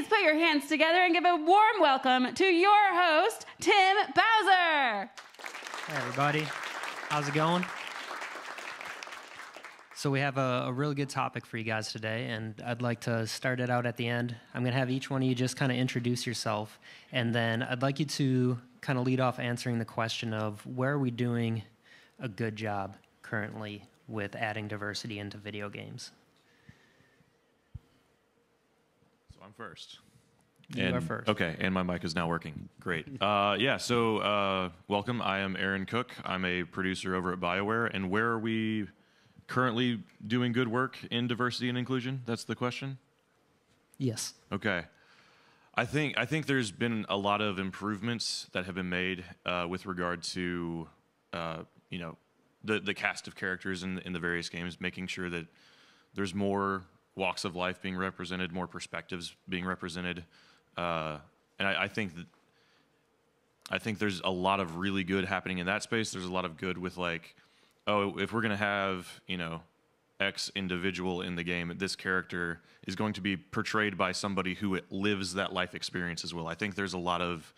Please put your hands together and give a warm welcome to your host, Tim Bowser. Hey, everybody. How's it going? So we have a really good topic for you guys today, and I'd like to start it out at the end. I'm going to have each one of you just kind of introduce yourself, and then I'd like you to kind of lead off answering the question of where are we doing a good job currently with adding diversity into video games? So I'm first. You are first. Okay, and my mic is now working. Great. Welcome. I am Aaron Cook. I'm a producer over at BioWare. And where are we currently doing good work in diversity and inclusion? That's the question? Yes. Okay. I think there's been a lot of improvements that have been made with regard to, the cast of characters in the various games, making sure that there's more walks of life being represented, more perspectives being represented. And I think there's a lot of really good happening in that space. There's a lot of good with if we're going to have, X individual in the game, this character is going to be portrayed by somebody who lives that life experience as well. I think there's a lot of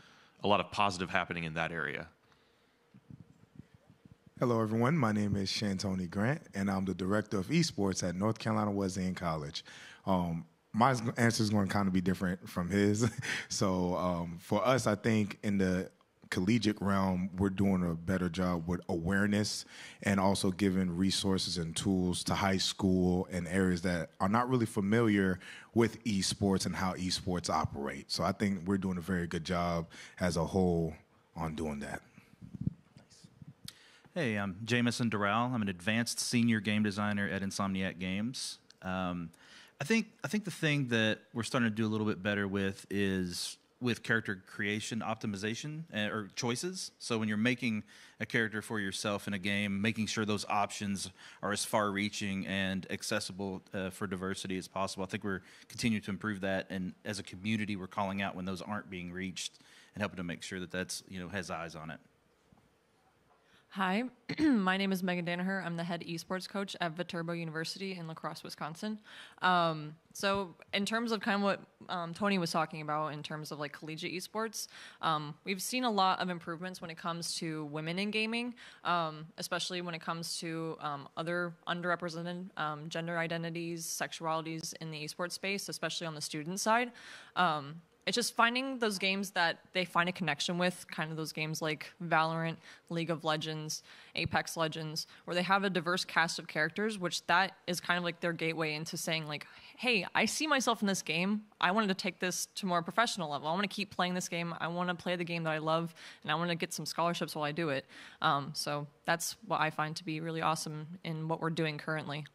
positive happening in that area. Hello, everyone. My name is Shantoni Grant, and I'm the director of esports at North Carolina Wesleyan College. My answer is going to kind of be different from his. So for us, I think in the collegiate realm, we're doing a better job with awareness and also giving resources and tools to high school and areas that are not really familiar with esports and how esports operate. So I think we're doing a very good job as a whole on doing that. Hey, I'm Jamison Doral. I'm an advanced senior game designer at Insomniac Games. I think the thing that we're starting to do a little bit better with is with character creation optimization or choices. So when you're making a character for yourself in a game, making sure those options are as far-reaching and accessible for diversity as possible. I think we're continuing to improve that, and as a community, we're calling out when those aren't being reached and helping to make sure that that's has eyes on it. Hi, my name is Megan Danaher. I'm the head esports coach at Viterbo University in La Crosse, Wisconsin. So in terms of kind of what Tony was talking about in terms of collegiate esports, we've seen a lot of improvements when it comes to women in gaming, especially when it comes to other underrepresented gender identities, sexualities in the esports space, especially on the student side. It's just finding those games that they find a connection with, kind of those games like Valorant, League of Legends, Apex Legends, where they have a diverse cast of characters, which that is kind of their gateway into saying hey, I see myself in this game. I wanted to take this to more professional level. I want to keep playing this game. I want to play the game that I love, and I want to get some scholarships while I do it. So that's what I find to be really awesome in what we're doing currently.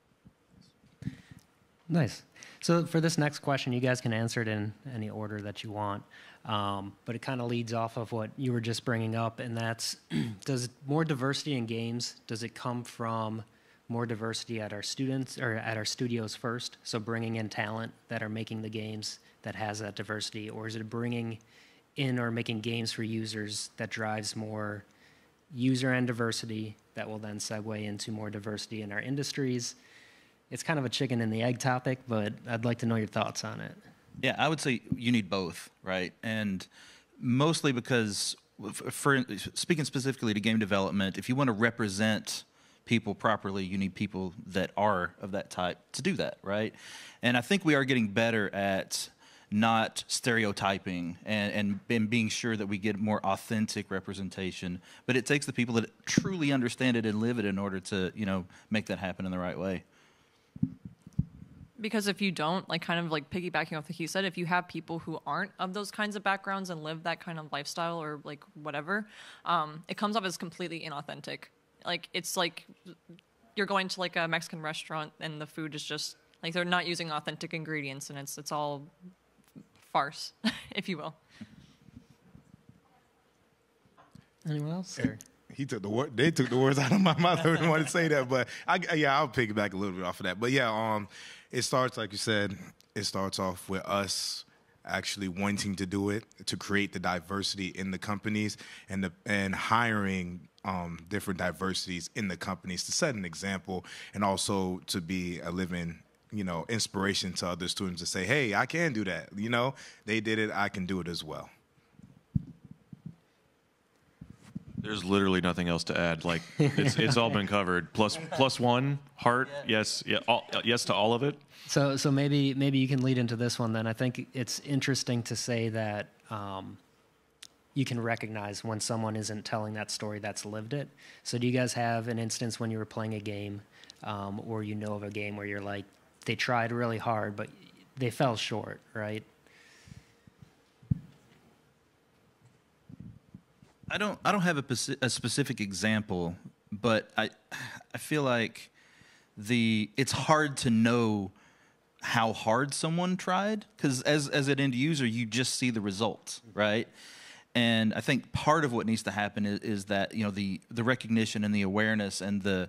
Nice. So for this next question, you guys can answer it in any order that you want, but it kind of leads off of what you were just bringing up, and that's, does more diversity in games, does it come from more diversity at our students or at our studios first, so bringing in talent that are making the games that has that diversity, or is it bringing in or making games for users that drives more user and diversity that will then segue into more diversity in our industries? It's kind of a chicken and the egg topic, but I'd like to know your thoughts on it. Yeah, I would say you need both, right? And mostly because, for speaking specifically to game development, if you want to represent people properly, you need people that are of that type to do that, right? And I think we are getting better at not stereotyping and being sure that we get more authentic representation. But it takes the people that truly understand it and live it in order to, make that happen in the right way. Because if you don't, piggybacking off what he said, if you have people who aren't of those kinds of backgrounds and live that kind of lifestyle or whatever, it comes off as completely inauthentic. It's like you're going to a Mexican restaurant and the food is just they're not using authentic ingredients, and it's all farce, if you will. Anyone else? They took the words out of my mouth. I didn't want to say that, but I'll piggyback a little bit off of that. But it starts, like you said, it starts off with us actually wanting to do it, to create the diversity in the companies and hiring different diversities in the companies to set an example and also to be a living inspiration to other students to say, hey, I can do that. They did it, I can do it as well. There's literally nothing else to add. Like it's all been covered. Plus one heart. Yes, yeah, yes to all of it. So maybe you can lead into this one then. I think it's interesting to say that you can recognize when someone isn't telling that story that's lived it. So do you guys have an instance when you were playing a game, or of a game where you're like, they tried really hard but they fell short, right? I don't have a specific example, but I feel like it's hard to know how hard someone tried, because as an end user, you just see the results, right? And I think part of what needs to happen is that the recognition and the awareness and the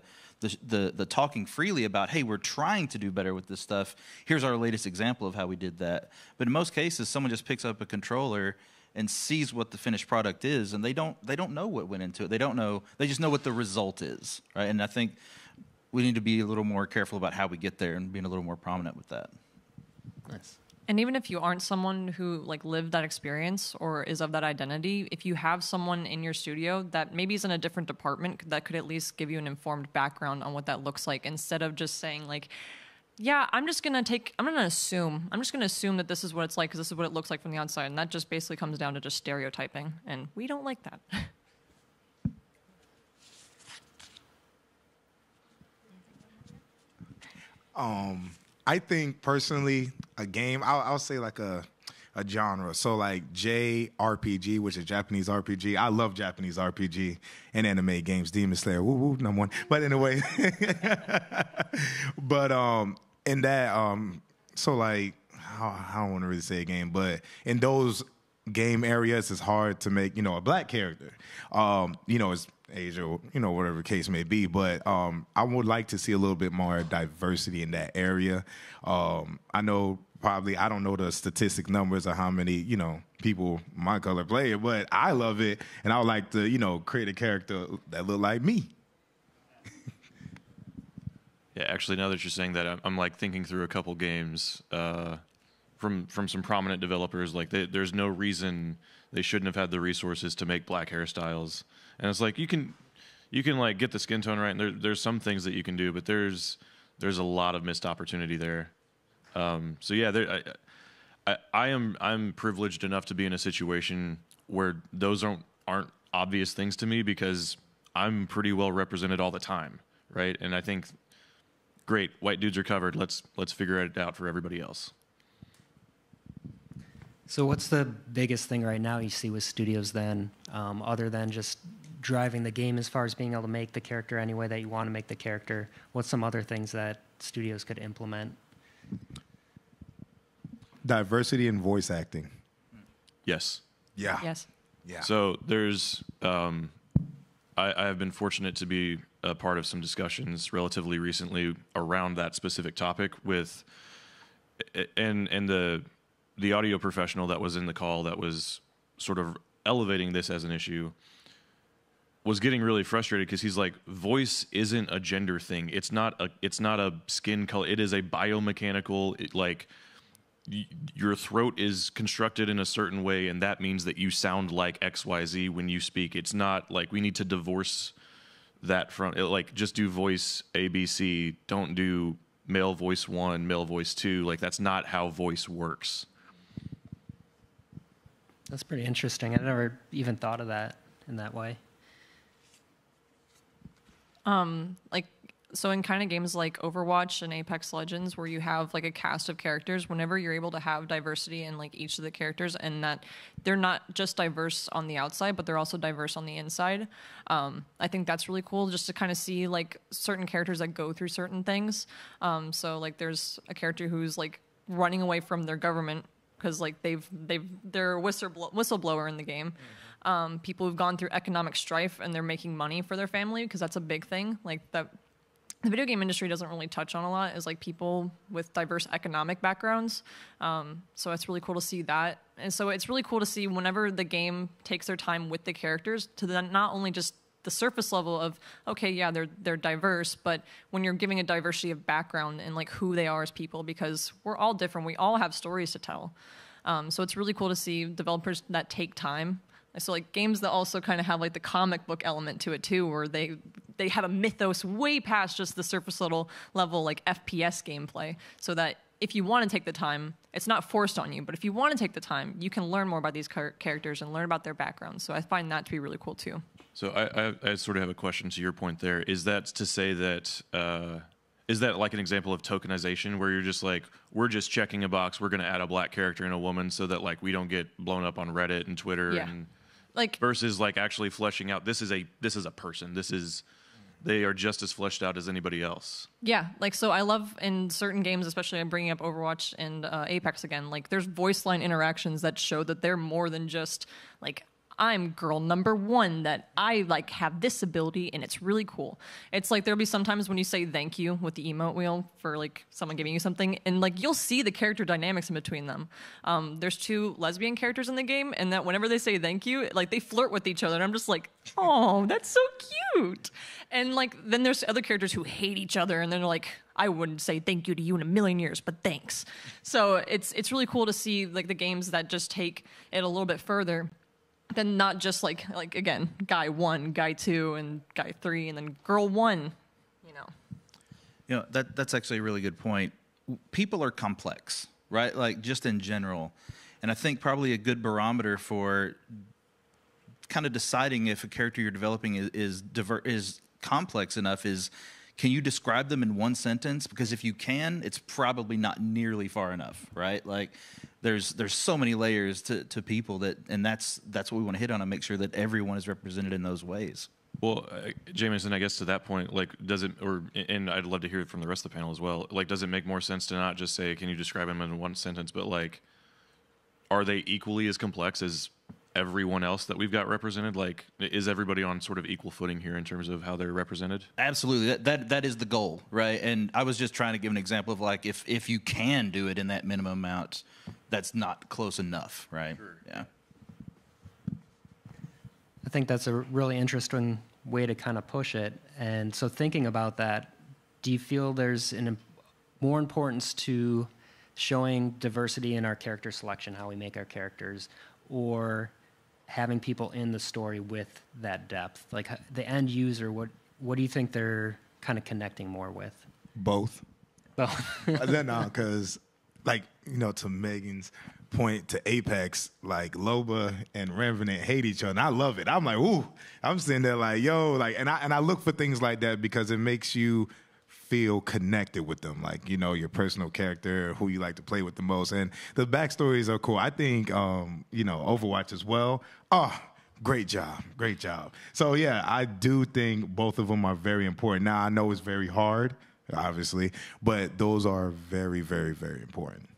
talking freely about, hey, we're trying to do better with this stuff. Here's our latest example of how we did that. But in most cases, someone just picks up a controller and sees what the finished product is, and they don't know what went into it. They don't know. They just know what the result is, right? And I think we need to be a little more careful about how we get there and being a little more prominent with that. Nice. And even if you aren't someone who lived that experience or is of that identity, if you have someone in your studio that maybe is in a different department that could at least give you an informed background on what that looks like, instead of just saying yeah, I'm just going to assume that this is what it's like because this is what it looks like from the outside. And that just basically comes down to just stereotyping. And we don't like that. I think personally, a game, I'll say like a genre. So like JRPG, which is Japanese RPG. I love Japanese RPG and anime games. Demon Slayer, woo woo, number one. But anyway, in that, so like, I don't want to really say a game, but in those game areas, it's hard to make, a black character. It's Asia, whatever the case may be. But I would like to see a little bit more diversity in that area. I know I don't know the statistic numbers of how many, people my color play it, but I love it. And I would like to, create a character that look like me. Yeah, actually, now that you're saying that, I'm thinking through a couple games from some prominent developers. There's no reason they shouldn't have had the resources to make black hairstyles. And it's like you can get the skin tone right, and there's some things that you can do, but there's a lot of missed opportunity there. So yeah, I'm privileged enough to be in a situation where those aren't obvious things to me because I'm pretty well represented all the time, right? And I think, great, white dudes are covered. Let's figure it out for everybody else. So what's the biggest thing right now you see with studios then, other than just driving the game as far as being able to make the character any way that you want to make the character? What's some other things that studios could implement? Diversity in voice acting. Yes. Yeah. Yes. Yeah. So there's, I have been fortunate to be a part of some discussions relatively recently around that specific topic with, and the audio professional that was in the call that was sort of elevating this as an issue was getting really frustrated because he's like, voice isn't a gender thing. It's not a skin color. It is a biomechanical, your throat is constructed in a certain way, and that means that you sound like XYZ when you speak. It's not like we need to divorce that from, just do voice ABC. Don't do male voice 1, male voice 2. That's not how voice works. That's pretty interesting. I never even thought of that in that way. So in kind of games like Overwatch and Apex Legends, where you have a cast of characters, whenever you're able to have diversity in each of the characters, and that they're not just diverse on the outside, but they're also diverse on the inside. I think that's really cool just to kind of see certain characters that go through certain things. So there's a character who's running away from their government because they're a whistleblower in the game. People who've gone through economic strife and they're making money for their family because that's a big thing. That the video game industry doesn't really touch on a lot is people with diverse economic backgrounds. So it's really cool to see that. And so it's really cool to see whenever the game takes their time with the characters to then not only just the surface level of, okay, yeah, they're diverse, but when you're giving a diversity of background and like who they are as people, because we're all different, we all have stories to tell. So it's really cool to see developers that take time. So like games that also kind of have like the comic book element to it too, where they have a mythos way past just the surface level like FPS gameplay, so that if you want to take the time, it's not forced on you, but if you want to take the time, you can learn more about these characters and learn about their backgrounds. So I find that to be really cool too. So I sort of have a question to your point there. Is that to say that is that like an example of tokenization where you're just like, we're just checking a box, we're going to add a black character and a woman so that like we don't get blown up on Reddit and Twitter, Yeah. and Like versus like actually fleshing out this is a person. They are just as fleshed out as anybody else. Yeah, like, so I love in certain games, especially I'm bringing up Overwatch and Apex again, like, there's voice line interactions that show that they're more than just, like, I'm girl number one, that I, like, have this ability, and it's really cool. It's like there'll be sometimes when you say thank you with the emote wheel for, like, someone giving you something, and, like, you'll see the character dynamics in between them. There's 2 lesbian characters in the game, and that whenever they say thank you, like, they flirt with each other, and I'm just like, oh, that's so cute. And, like, then there's other characters who hate each other, and they're like, I wouldn't say thank you to you in a million years, but thanks. So it's really cool to see, like, the games that just take it a little bit further. Then not just like again, guy 1, guy 2, and guy 3, and then girl 1, you know. You know, that's actually a really good point. People are complex, right? Like, just in general. And I think probably a good barometer for kind of deciding if a character you're developing is complex enough is, can you describe them in one sentence? Because if you can, it's probably not nearly far enough, right? Like, there's so many layers to people and that's what we want to hit on and make sure that everyone is represented in those ways. Well, Jameson, I guess to that point, like, and I'd love to hear it from the rest of the panel as well. Like, does it make more sense to not just say, can you describe them in one sentence, but like, are they equally as complex as everyone else that we've got represented? Like, is everybody on sort of equal footing here in terms of how they're represented? Absolutely. That is the goal, right? And I was just trying to give an example of, like, if you can do it in that minimum amount, that's not close enough, right? Sure. Yeah. I think that's a really interesting way to kind of push it. And so thinking about that, do you feel there's more importance to showing diversity in our character selection, how we make our characters, or having people in the story with that depth? Like, the end user, what do you think they're kind of connecting more with? Both. Because, like, you know, to Megan's point, to Apex, like, Loba and Revenant hate each other. And I love it. I'm like, ooh. I'm sitting there like, yo, like, and I look for things like that because it makes you feel connected with them, like, you know, your personal character, who you like to play with the most. And the backstories are cool. I think, you know, Overwatch as well. Oh, great job. Great job. So, yeah, I do think both of them are very important. Now, I know it's very hard, obviously, but those are very, very, very important.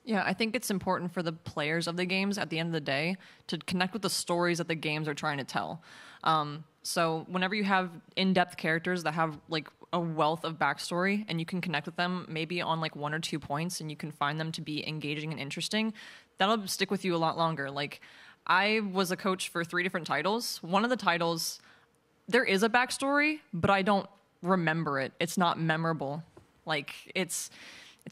Yeah, I think it's important for the players of the games at the end of the day to connect with the stories that the games are trying to tell. So whenever you have in-depth characters that have, like, a wealth of backstory and you can connect with them maybe on, like, 1 or 2 points and you can find them to be engaging and interesting, that'll stick with you a lot longer. Like, I was a coach for 3 different titles. One of the titles, there is a backstory, but I don't remember it. It's not memorable. Like, it's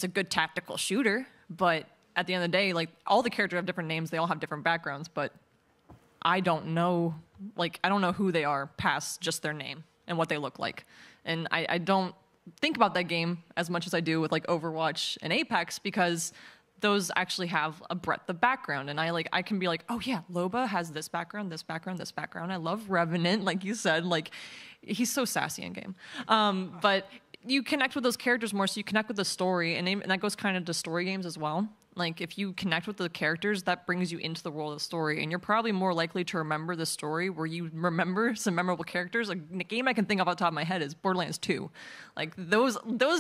a good tactical shooter, but at the end of the day, like, all the characters have different names, they all have different backgrounds, but I don't know who they are past just their name and what they look like. And I don't think about that game as much as I do with, like, Overwatch and Apex, because those actually have a breadth of background. And I can be like, oh yeah, Loba has this background, this background, this background. I love Revenant, like you said, like, he's so sassy in game. But you connect with those characters more, so you connect with the story, and that goes kind of to story games as well. Like, if you connect with the characters, that brings you into the world of the story, and you're probably more likely to remember the story where you remember some memorable characters. Like, the game I can think of off the top of my head is Borderlands 2. Like, those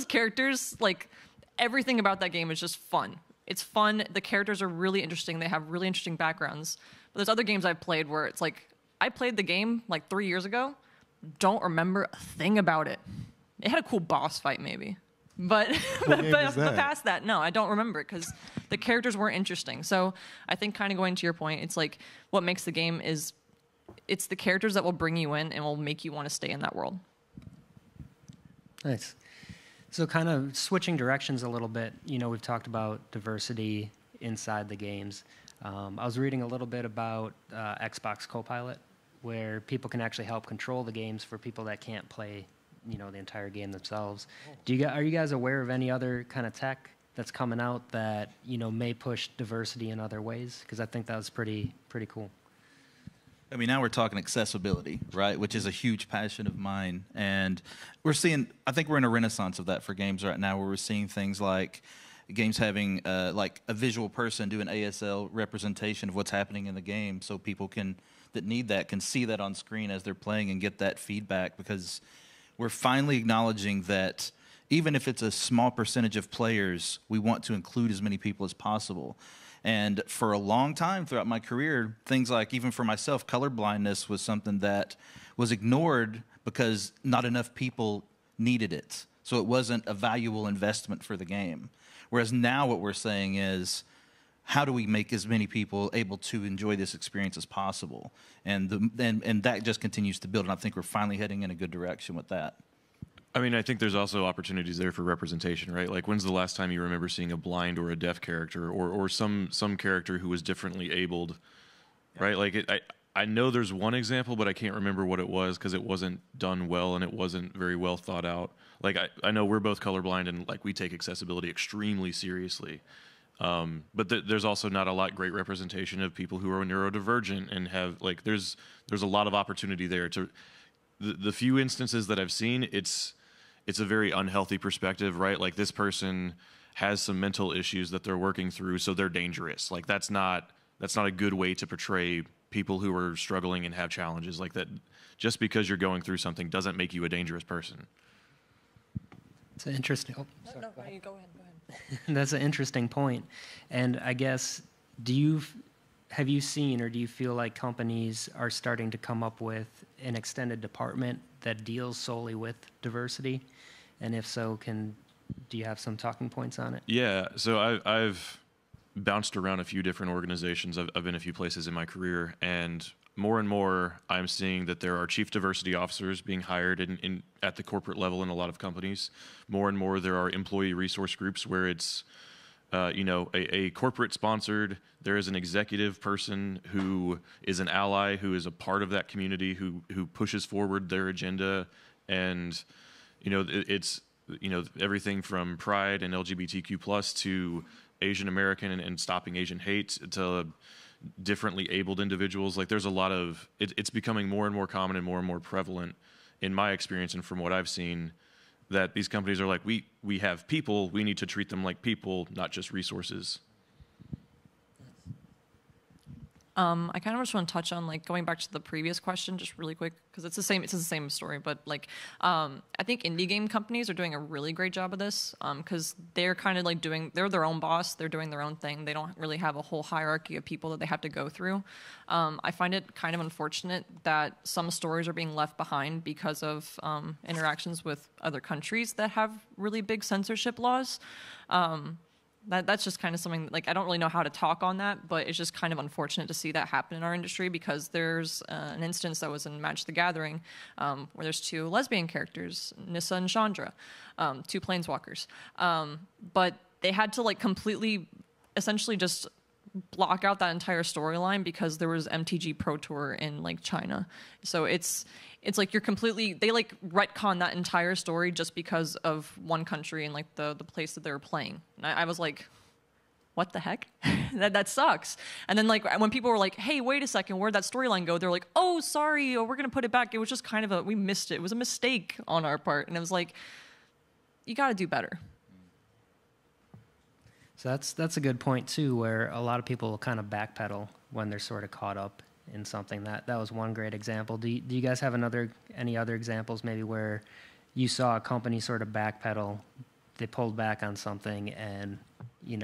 characters, like, everything about that game is just fun. It's fun. The characters are really interesting. They have really interesting backgrounds. But there's other games I've played where it's like, I played the game like 3 years ago, don't remember a thing about it. It had a cool boss fight, maybe. But past that, no, I don't remember it because the characters weren't interesting. So I think, kind of going to your point, it's like what makes the game is it's the characters that will bring you in and will make you want to stay in that world. Nice. So kind of switching directions a little bit, we've talked about diversity inside the games. I was reading a little bit about Xbox Copilot, where people can actually help control the games for people that can't play, the entire game themselves. Are you guys aware of any other kind of tech that's coming out that, may push diversity in other ways? Because I think that was pretty cool. I mean, now we're talking accessibility, right? Which is a huge passion of mine. And I think we're in a renaissance of that for games right now, where we're seeing things like games having like a visual person do an ASL representation of what's happening in the game, so people that need that can see that on screen as they're playing and get that feedback, because we're finally acknowledging that even if it's a small percentage of players, we want to include as many people as possible. And for a long time throughout my career, things like, even for myself, colorblindness was something that was ignored because not enough people needed it. So it wasn't a valuable investment for the game. Whereas now what we're saying is, how do we make as many people able to enjoy this experience as possible? And that just continues to build, and I think we're finally heading in a good direction with that. I mean, I think there's also opportunities there for representation, right? Like, when's the last time you remember seeing a blind or a deaf character, or some character who was differently abled, right? Like, I know there's one example, but I can't remember what it was because it wasn't done well and it wasn't very well thought out. Like, I know we're both colorblind and, like, we take accessibility extremely seriously. But there's also not a lot great representation of people who are neurodivergent and have, like, there's a lot of opportunity there. The few instances that I've seen, it's a very unhealthy perspective, right? Like, this person has some mental issues that they're working through, so they're dangerous. Like, that's not a good way to portray people who are struggling and have challenges. Like, that just because you're going through something doesn't make you a dangerous person. It's an interesting. Oh, sorry, No, you go ahead. That's an interesting point. And I guess, have you seen, or do you feel like companies are starting to come up with an extended department that deals solely with diversity? And if so, do you have some talking points on it? Yeah, so I've bounced around a few different organizations. I've been a few places in my career, and more I'm seeing that there are chief diversity officers being hired at the corporate level in a lot of companies. More and more there are employee resource groups where it's a corporate sponsored, there is an executive person who is an ally, who is a part of that community, who pushes forward their agenda. And it's everything from pride and LGBTQ plus to Asian American and stopping Asian hate to differently abled individuals. Like, there's a lot of it's becoming more and more common and more prevalent in my experience and from what I've seen, that these companies are like, we have people, we need to treat them like people, not just resources. I kind of just want to touch on, like, going back to the previous question just really quick, because it's the same story, but, like, I think indie game companies are doing a really great job of this, because they're kind of like they're their own boss, they're doing their own thing, they don't really have a whole hierarchy of people that they have to go through. I find it kind of unfortunate that some stories are being left behind because of interactions with other countries that have really big censorship laws. That's just kind of something, like, I don't really know how to talk on that, but it's just kind of unfortunate to see that happen in our industry, because there's an instance that was in Magic the Gathering where there's two lesbian characters, Nissa and Chandra, two planeswalkers. But they had to, like, completely, essentially just block out that entire storyline because there was MTG Pro Tour in, like, China. So it's like they, like, retcon that entire story just because of one country and, like, the place that they were playing. And I was like, what the heck? that sucks. And then, like, when people were like, hey, wait a second, where'd that storyline go? They're like, oh, sorry, we're going to put it back. It was just kind of we missed it. It was a mistake on our part. And it was like, you got to do better. So that's a good point too, where a lot of people kind of backpedal when they're sort of caught up in something. That was one great example. Do you guys have any other examples maybe where you saw a company sort of backpedal, they pulled back on something, and they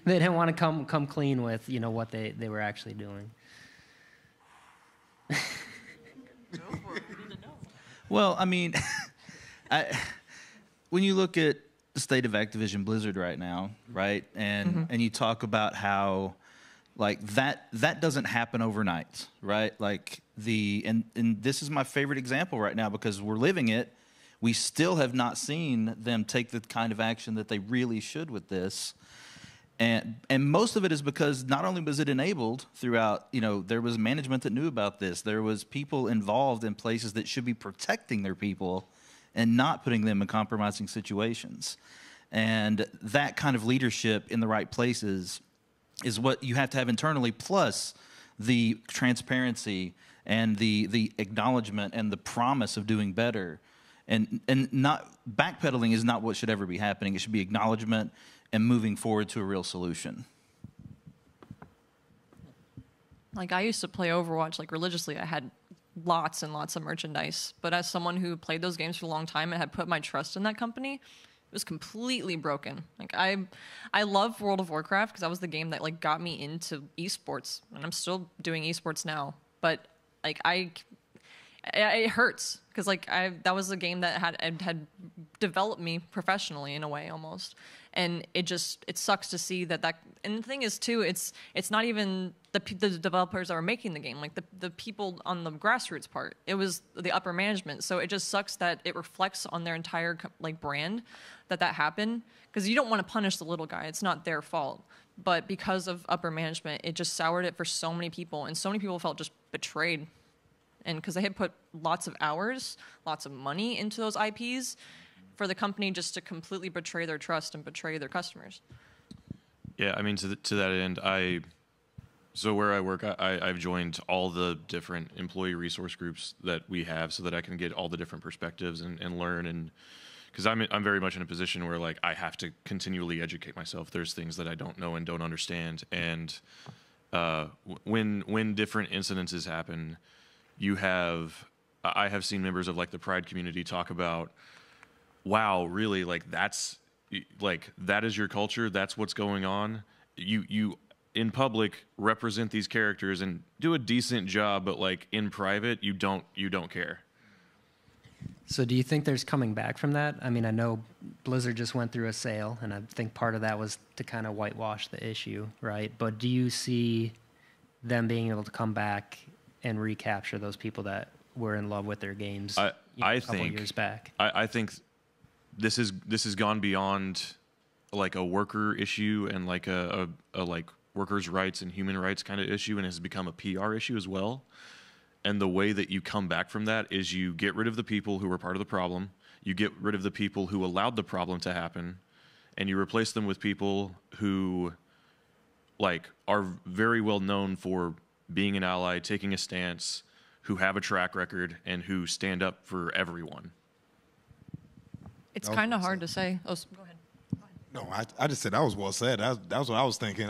didn't want to come clean with what they were actually doing? Well, I mean, when you look at the state of Activision Blizzard right now, right, and you talk about how Like that doesn't happen overnight, right? Like and this is my favorite example right now because we're living it. We still have not seen them take the kind of action that they really should with this. And most of it is because not only was it enabled throughout, there was management that knew about this. There was people involved in places that should be protecting their people and not putting them in compromising situations. And that kind of leadership in the right places is what you have to have internally, plus the transparency and the acknowledgement and the promise of doing better. And not backpedaling is not what should ever be happening. It should be acknowledgement and moving forward to a real solution. Like, I used to play Overwatch, like, religiously. I had lots and lots of merchandise. But as someone who played those games for a long time and had put my trust in that company, it was completely broken. Like, I love World of Warcraft because that was the game that, like, got me into esports. And I'm still doing esports now. But, like, it hurts because, like, that was a game that had developed me professionally in a way almost. And it sucks to see that. And the thing is too, it's not even the developers that were making the game, like the people on the grassroots part. It was the upper management. So it just sucks that it reflects on their entire like brand that happened, because you don't want to punish the little guy. It's not their fault. But because of upper management, it just soured it for so many people, and so many people felt just betrayed. And because they had put lots of hours, lots of money into those IPs, for the company just to completely betray their trust and betray their customers. Yeah, I mean, to that end, so where I work, I've joined all the different employee resource groups that we have so that I can get all the different perspectives and learn. And because I'm very much in a position where, like, I have to continually educate myself. There's things that I don't know and don't understand. And when different incidences happen, I have seen members of, like, the Pride community talk about, wow, really, like, that is your culture, that's what's going on. You in public represent these characters and do a decent job, but, like, in private you don't care. So do you think there's coming back from that? I mean, I know Blizzard just went through a sale, and I think part of that was to kind of whitewash the issue, right? But do you see them being able to come back and recapture those people that were in love with their games a couple years back? I think this has gone beyond, like, a worker issue and, like, a like workers' rights and human rights kind of issue, and has become a PR issue as well. And the way that you come back from that is you get rid of the people who were part of the problem, you get rid of the people who allowed the problem to happen, and you replace them with people who, like, are very well known for being an ally, taking a stance, who have a track record, and who stand up for everyone. It's kind of hard to say. Oh, go ahead. No, I just said that was well said. That was what I was thinking.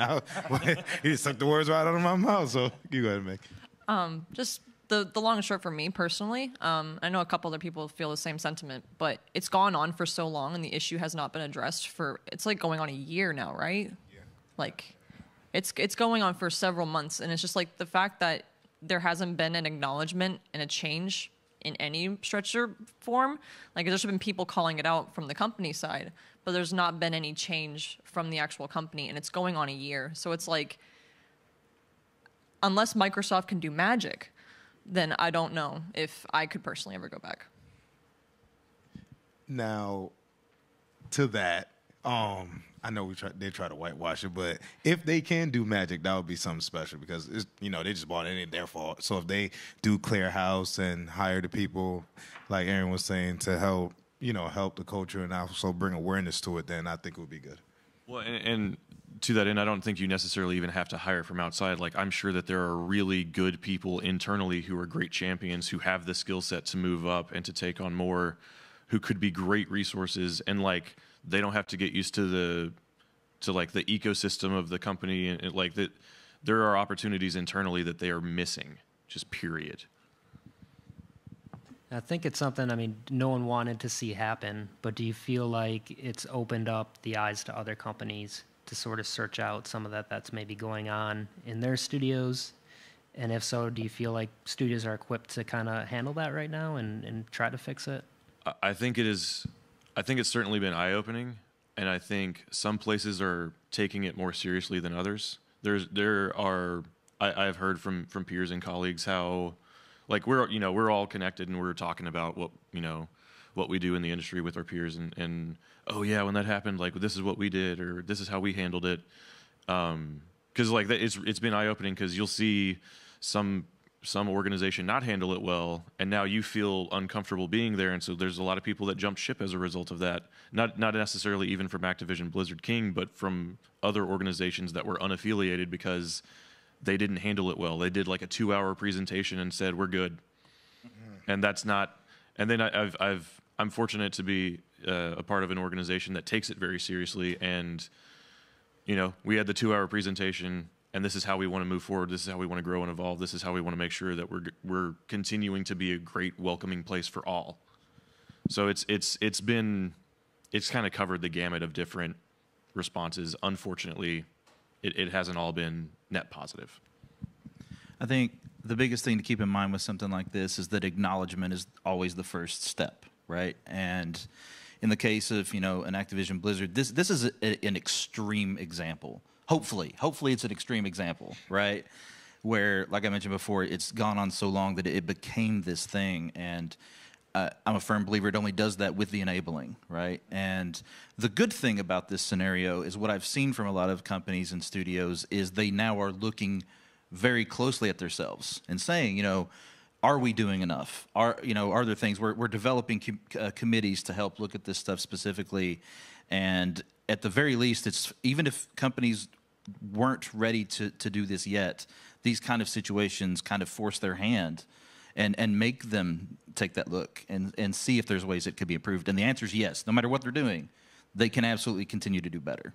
He just took the words right out of my mouth. So you go ahead and make. Just the long and short for me personally. I know a couple other people feel the same sentiment, but it's gone on for so long, and the issue has not been addressed it's like going on a year now, right? Yeah. Like, it's going on for several months, and it's just like the fact that there hasn't been an acknowledgement and a change in any stretch or form. Like, there's been people calling it out from the company side, but there's not been any change from the actual company, and it's going on a year. So it's like, unless Microsoft can do magic, then I don't know if I could personally ever go back. Now, to that, I know they try to whitewash it, but if they can do magic, that would be something special, because it's, they just bought it, it ain't their fault. So if they do clear house and hire the people, like Aaron was saying, to help the culture and also bring awareness to it, then I think it would be good. Well, and to that end, I don't think you necessarily even have to hire from outside. Like, I'm sure that there are really good people internally who are great champions, who have the skill set to move up and to take on more, who could be great resources, and, like, they don't have to get used to the ecosystem of the company, and like that. There are opportunities internally that they are missing, just period. I think it's something, I mean, no one wanted to see happen, but do you feel like it's opened up the eyes to other companies to sort of search out some of that's maybe going on in their studios? And if so, do you feel like studios are equipped to kind of handle that right now and try to fix it? I think it's certainly been eye-opening, and I think some places are taking it more seriously than others. I've heard from peers and colleagues how, like, we're all connected and we're talking about what we do in the industry with our peers, and oh yeah, when that happened, like, this is what we did, or this is how we handled it. Because like it's been eye opening, because you'll see some organization not handle it well, and now you feel uncomfortable being there, and so there's a lot of people that jump ship as a result of that. Not necessarily even from Activision Blizzard King, but from other organizations that were unaffiliated because they didn't handle it well. They did like a 2-hour presentation and said we're good, and that's not. And then I'm fortunate to be a part of an organization that takes it very seriously, and we had the 2-hour presentation, and this is how we want to move forward. This is how we want to grow and evolve. This is how we want to make sure that we're continuing to be a great, welcoming place for all. So it's kind of covered the gamut of different responses. Unfortunately, it hasn't all been net positive. I think the biggest thing to keep in mind with something like this is that acknowledgement is always the first step, right? And in the case of an Activision Blizzard, this is an extreme example. Hopefully it's an extreme example, right? Where, like I mentioned before, it's gone on so long that it became this thing, and I'm a firm believer it only does that with the enabling, right? And the good thing about this scenario is what I've seen from a lot of companies and studios is they now are looking very closely at themselves and saying, are we doing enough? Are there things we're developing committees to help look at this stuff specifically, and at the very least, it's even if companies weren't ready to do this yet, these kind of situations kind of force their hand and make them take that look and see if there's ways it could be improved. And the answer is yes. No matter what they're doing, they can absolutely continue to do better.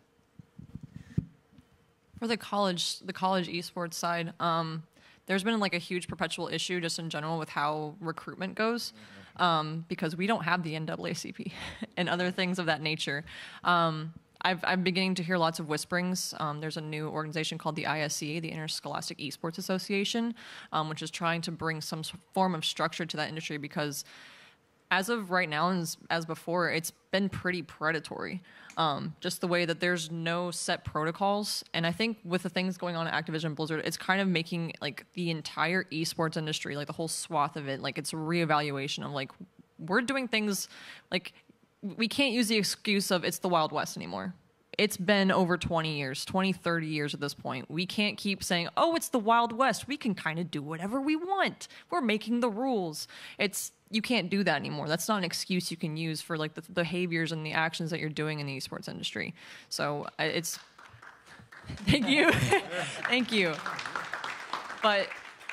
For the college esports side, there's been like a huge perpetual issue just in general with how recruitment goes, because we don't have the NAACP and other things of that nature. I'm beginning to hear lots of whisperings. There's a new organization called the ISE, the Interscholastic Esports Association, which is trying to bring some form of structure to that industry, because as of right now and as before, it's been pretty predatory. Just the way that there's no set protocols. And I think with the things going on at Activision Blizzard, it's kind of making like the entire esports industry, like the whole swath of it, like it's a reevaluation of like, we're doing things like, we can't use the excuse of it's the Wild West anymore. It's been over 20 years, 20, 30 years at this point. We can't keep saying, oh, it's the Wild West. We can kind of do whatever we want. We're making the rules. You can't do that anymore. That's not an excuse you can use for like the behaviors and the actions that you're doing in the esports industry. So thank you. Thank you. But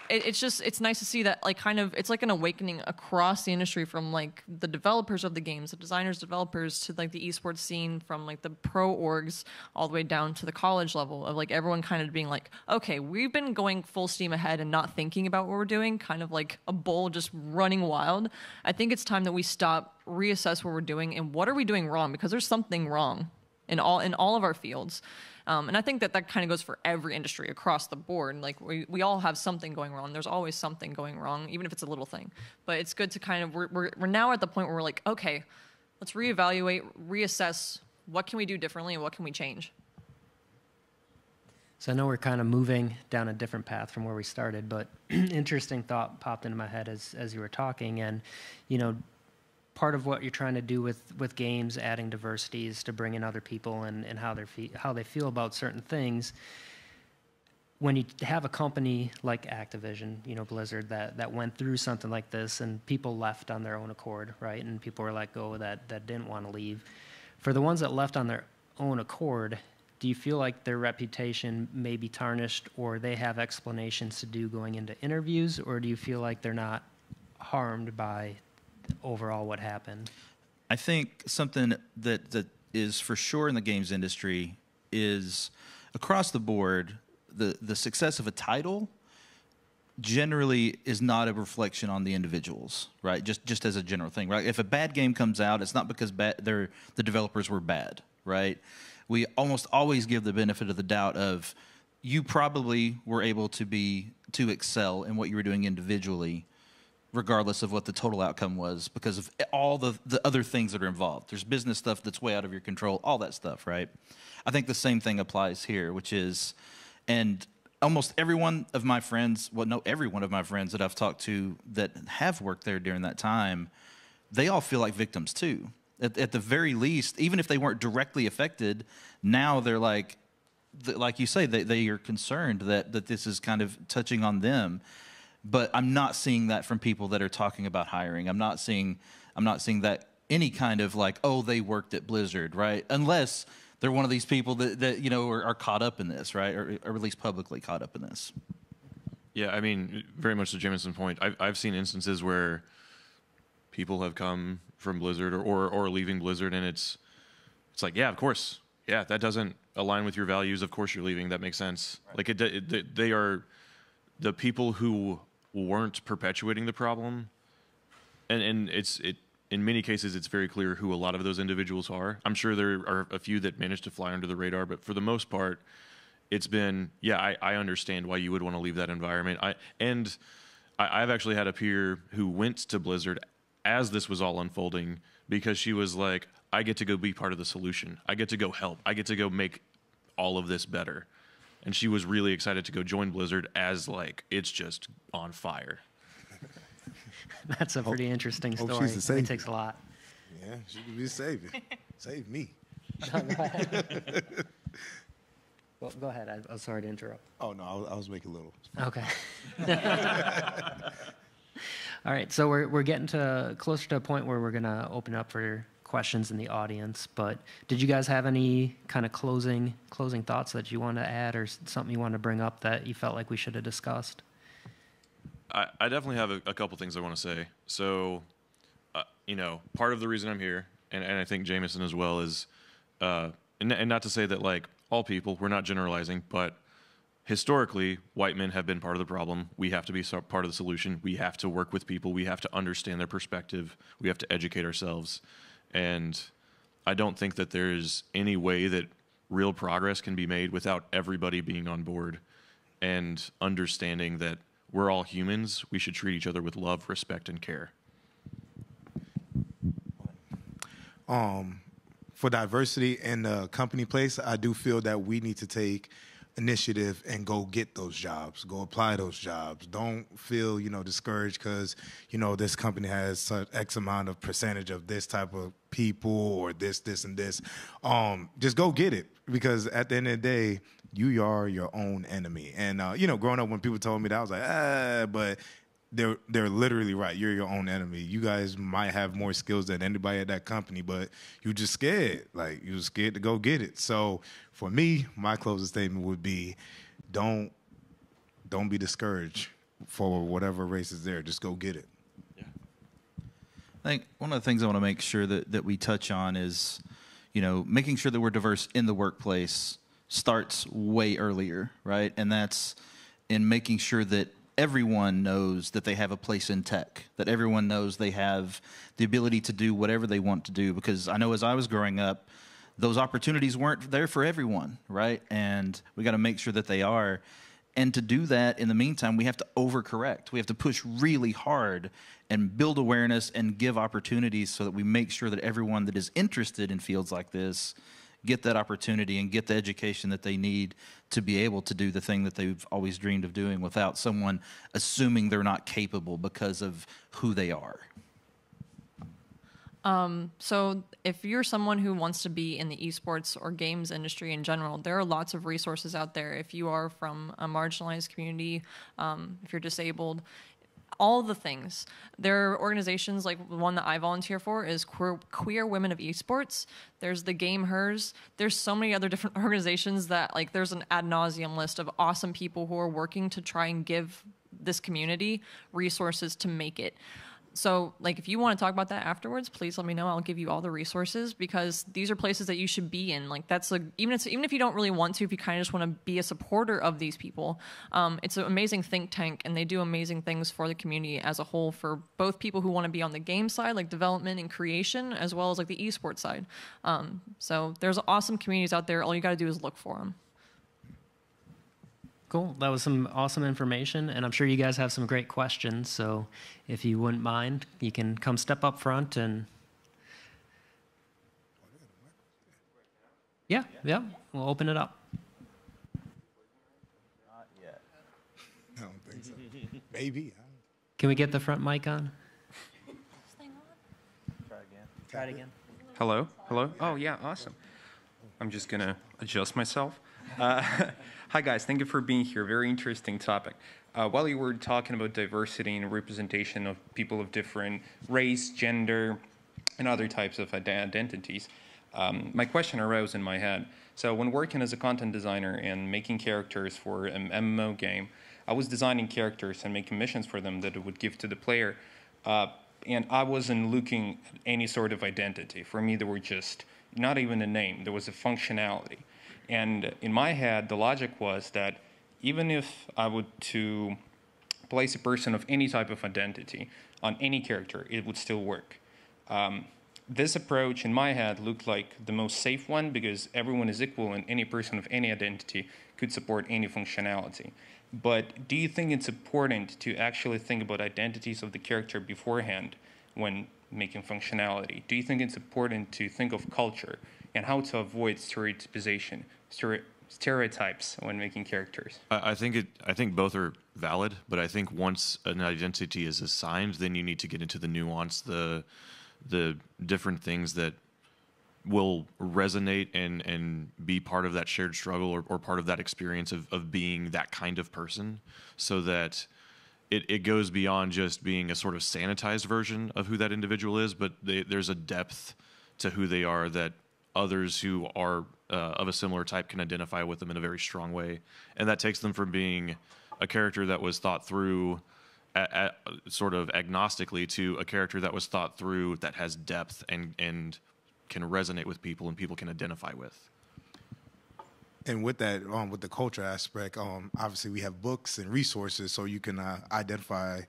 it's nice to see that like kind of it's like an awakening across the industry, from like the developers of the games, the designers, developers, to like the esports scene, from like the pro orgs all the way down to the college level, of like everyone kind of being like, okay, we've been going full steam ahead and not thinking about what we're doing, kind of like a bull just running wild. I think it's time that we stop, reassess what we're doing and what are we doing wrong, because there's something wrong in all of our fields. And I think that kind of goes for every industry across the board. Like we all have something going wrong. There's always something going wrong, even if it's a little thing. But it's good to kind of we're now at the point where we're like, okay, let's reevaluate, reassess. What can we do differently, and what can we change? So I know we're kind of moving down a different path from where we started, but interesting thought popped into my head as you were talking, and part of what you're trying to do with games, adding diversity, is to bring in other people and how they feel about certain things. When you have a company like Activision, Blizzard, that went through something like this, and people left on their own accord, right? And people were let go that didn't want to leave. For the ones that left on their own accord, do you feel like their reputation may be tarnished, or they have explanations to do going into interviews, or do you feel like they're not harmed by overall what happened? I think something that is for sure in the games industry is across the board, the success of a title generally is not a reflection on the individuals, right? Just as a general thing, right? If a bad game comes out, it's not because the developers were bad, right? We almost always give the benefit of the doubt of you probably were able to excel in what you were doing individually, regardless of what the total outcome was, because of all the other things that are involved. There's business stuff that's way out of your control, all that stuff, right? I think the same thing applies here, which is And almost every one of my friends, well, no, every one of my friends that I've talked to that have worked there during that time, they all feel like victims too. At the very least, even if they weren't directly affected, now they're like you say, they are concerned that this is kind of touching on them. But I'm not seeing that from people that are talking about hiring. I'm not seeing that any kind of like, oh, they worked at Blizzard, right? Unless they're one of these people that you know are caught up in this, right, or at least publicly caught up in this. Yeah, I mean, very much to Jamison's point. I've seen instances where people have come from Blizzard or leaving Blizzard, and it's like, yeah, of course, yeah, that doesn't align with your values. Of course, you're leaving. That makes sense. Right. Like they are the people who weren't perpetuating the problem, and in many cases, it's very clear who a lot of those individuals are. I'm sure there are a few that managed to fly under the radar, but for the most part, it's been, yeah, I understand why you would want to leave that environment. I've actually had a peer who went to Blizzard as this was all unfolding because she was like, I get to go be part of the solution. I get to go help. I get to go make all of this better. And she was really excited to go join Blizzard as like, it's just on fire. That's a pretty interesting story. she's a savior. It takes a lot. Yeah, she could be a savior. Save me. Well, go ahead. I'm sorry to interrupt. Oh, no, I was making little. Okay. All right, so we're getting closer to a point where we're going to open up for questions in the audience. But did you guys have any kind of closing thoughts that you want to add, or something you want to bring up that you felt like we should have discussed? I definitely have a couple things I want to say. So, part of the reason I'm here, and I think Jamison as well, is, and not to say that like all people, we're not generalizing, but historically, white men have been part of the problem. We have to be part of the solution. We have to work with people. We have to understand their perspective. We have to educate ourselves. And I don't think that there's any way that real progress can be made without everybody being on board and understanding that we're all humans. We should treat each other with love, respect, and care. For diversity in the company place, I do feel that we need to take initiative and go get those jobs, go apply those jobs. Don't feel, discouraged because, this company has such X amount of percentage of this type of people or this, and this. Just go get it, because at the end of the day, you are your own enemy. And, growing up, when people told me that, I was like, but they're literally right. You're your own enemy. You guys might have more skills than anybody at that company, but you just scared. Like, you're scared to go get it. So for me, my closing statement would be, don't be discouraged for whatever race is there. Just go get it. Yeah. I think one of the things I want to make sure that we touch on is, making sure that we're diverse in the workplace starts way earlier, right? And that's in making sure that everyone knows that they have a place in tech, that everyone knows they have the ability to do whatever they want to do. Because I know as I was growing up, those opportunities weren't there for everyone, right? And we got to make sure that they are. And to do that, in the meantime, we have to overcorrect. We have to push really hard and build awareness and give opportunities so that we make sure that everyone that is interested in fields like this get that opportunity and get the education that they need to be able to do the thing that they've always dreamed of doing without someone assuming they're not capable because of who they are. So if you're someone who wants to be in the esports or games industry in general, there are lots of resources out there. If you are from a marginalized community, if you're disabled, all the things. There are organizations like the one that I volunteer for is Queer Women of Esports. There's the Game Hers. There's so many other different organizations that like there's an ad nauseum list of awesome people who are working to try and give this community resources to make it. So, like, if you want to talk about that afterwards, please let me know. I'll give you all the resources because these are places that you should be in. Like, that's even if you don't really want to, if you kind of just want to be a supporter of these people, it's an amazing think tank, and they do amazing things for the community as a whole for both people who want to be on the game side, like development and creation, as well as like the esports side. So there's awesome communities out there. All you got to do is look for them. Cool. That was some awesome information, and I'm sure you guys have some great questions. So if you wouldn't mind, you can come step up front and... Yeah, we'll open it up. Maybe. Can we get the front mic on? Try it again. Hello? Hello? Oh, yeah, awesome. I'm just going to adjust myself. Hi, guys. Thank you for being here. Very interesting topic. While you were talking about diversity and representation of people of different race, gender, and other types of identities, my question arose in my head. So when working as a content designer and making characters for an MMO game, I was designing characters and making missions for them that it would give to the player. And I wasn't looking at any sort of identity. For me, there were just not even a name. There was a functionality. And in my head, the logic was that even if I would to place a person of any type of identity on any character, it would still work. This approach in my head looked like the most safe one because everyone is equal and any person of any identity could support any functionality. But do you think it's important to actually think about identities of the character beforehand when making functionality? Do you think it's important to think of culture and how to avoid stereotypes when making characters? I think both are valid, but I think once an identity is assigned, then you need to get into the nuance, the different things that will resonate and be part of that shared struggle or part of that experience of being that kind of person, so that it goes beyond just being a sort of sanitized version of who that individual is, but there's a depth to who they are that others who are of a similar type can identify with them in a very strong way. And that takes them from being a character that was thought through sort of agnostically to a character that was thought through that has depth and can resonate with people and people can identify with. And with that, with the culture aspect, obviously we have books and resources so you can identify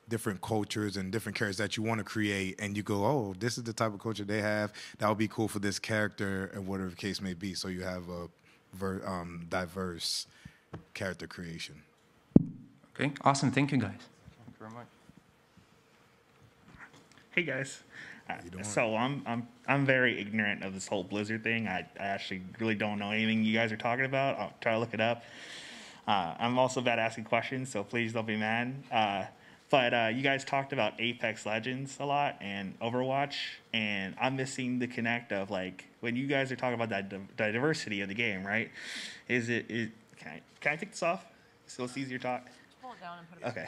different cultures and different characters that you want to create, and you go, oh, this is the type of culture they have. That would be cool for this character, and whatever the case may be. So you have a diverse character creation. Okay, awesome. Thank you, guys. Thank you very much. Hey, guys. So I'm very ignorant of this whole Blizzard thing. I actually really don't know anything you guys are talking about. I'll try to look it up. I'm also bad at asking questions, so please don't be mad. But you guys talked about Apex Legends a lot and Overwatch, and I'm missing the connect of, like, when you guys are talking about that diversity of the game, right? Can I take this off so it's easier to talk? Pull it down and put it back. Okay.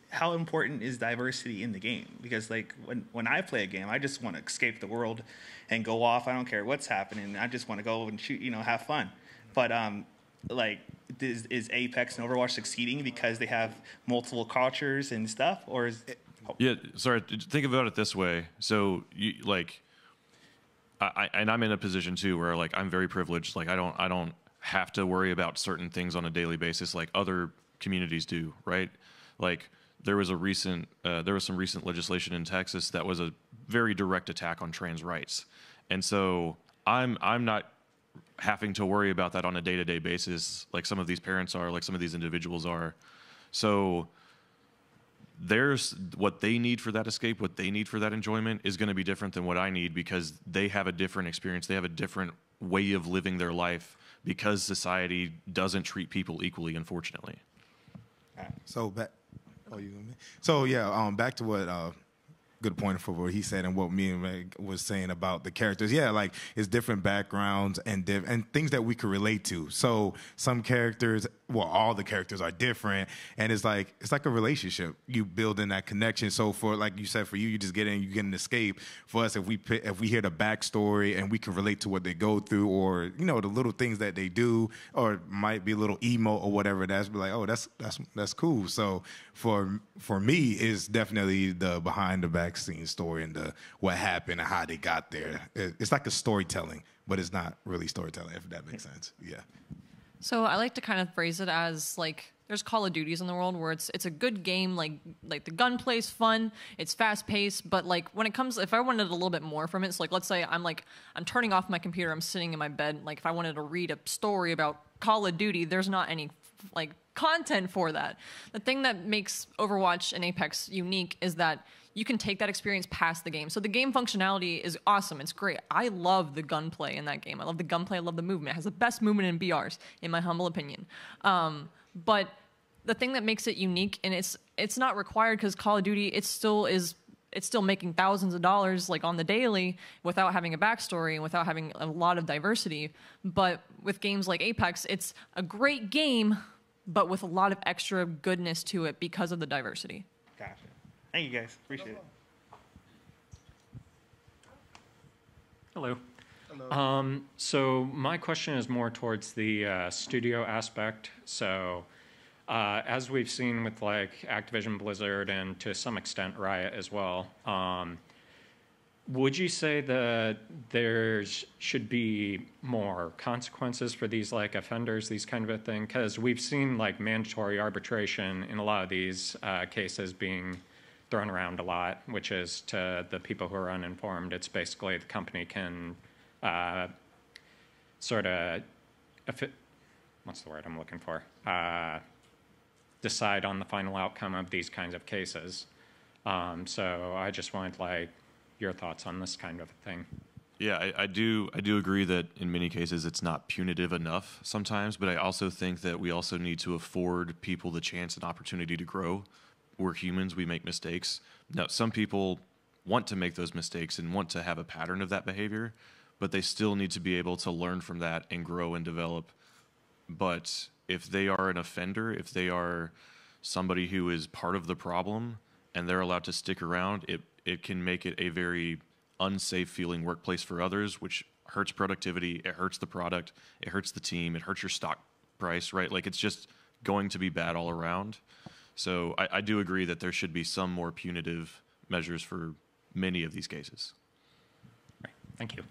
How important is diversity in the game? Because, like, when I play a game, I just want to escape the world and go off. I don't care what's happening. I just want to go and shoot, have fun. But like, is Apex and Overwatch succeeding because they have multiple cultures and stuff, or is it? Oh. Yeah, sorry. Think about it this way. So, I'm in a position too where, like, I'm very privileged. Like, I don't have to worry about certain things on a daily basis like other communities do, right? Like, there was some recent legislation in Texas that was a very direct attack on trans rights, and so I'm not having to worry about that on a day-to-day basis like some of these parents are, like some of these individuals are. So there's what they need for that escape, what they need for that enjoyment is going to be different than what I need, because they have a different experience, they have a different way of living their life, because society doesn't treat people equally, unfortunately. So back to what good point for what he said and what me and Meg was saying about the characters. Yeah, like, it's different backgrounds and things that we could relate to. So some characters, well, all the characters are different, and it's like a relationship. You build in that connection. So for, like you said, for you just get in, you get an escape. For us, if we hear the backstory and we can relate to what they go through, or the little things that they do, or it might be a little emo or whatever, that's be like, oh, that's cool. So for me, it's definitely the behind the back scene story and what happened and how they got there. It's like a storytelling, but it's not really storytelling, if that makes sense. Yeah. So I like to kind of phrase it as, like, there's Call of Duties in the world where it's a good game, like the gunplay's fun, it's fast paced, but, like, when it comes, if I wanted a little bit more from it, so, like, let's say I'm turning off my computer, I'm sitting in my bed, like, if I wanted to read a story about Call of Duty, there's not any, like, content for that. The thing that makes Overwatch and Apex unique is that you can take that experience past the game. So the game functionality is awesome. It's great. I love the gunplay in that game. I love the gunplay. I love the movement. It has the best movement in BRs, in my humble opinion. But the thing that makes it unique, and it's not required because Call of Duty, it's still making thousands of dollars like on the daily without having a backstory and without having a lot of diversity. But with games like Apex, it's a great game, but with a lot of extra goodness to it because of the diversity. Gotcha. Thank you guys. Appreciate it. Hello. So my question is more towards the studio aspect. So as we've seen with like Activision Blizzard and to some extent Riot as well, would you say that there should be more consequences for these like offenders, these kind of a thing? Because we've seen like mandatory arbitration in a lot of these cases being thrown around a lot, which is to the people who are uninformed. It's basically the company can sort of, what's the word I'm looking for? Decide on the final outcome of these kinds of cases. So I just wanted like your thoughts on this kind of thing. Yeah, I do agree that in many cases it's not punitive enough sometimes, but I also think that we also need to afford people the chance and opportunity to grow. We're humans, we make mistakes. Now, some people want to make those mistakes and want to have a pattern of that behavior, but they still need to be able to learn from that and grow and develop. But if they are an offender, if they are somebody who is part of the problem and they're allowed to stick around, it can make it a very unsafe feeling workplace for others, which hurts productivity, it hurts the product, it hurts the team, it hurts your stock price, right? Like it's just going to be bad all around. So I do agree that there should be some more punitive measures for many of these cases. Right. Thank you.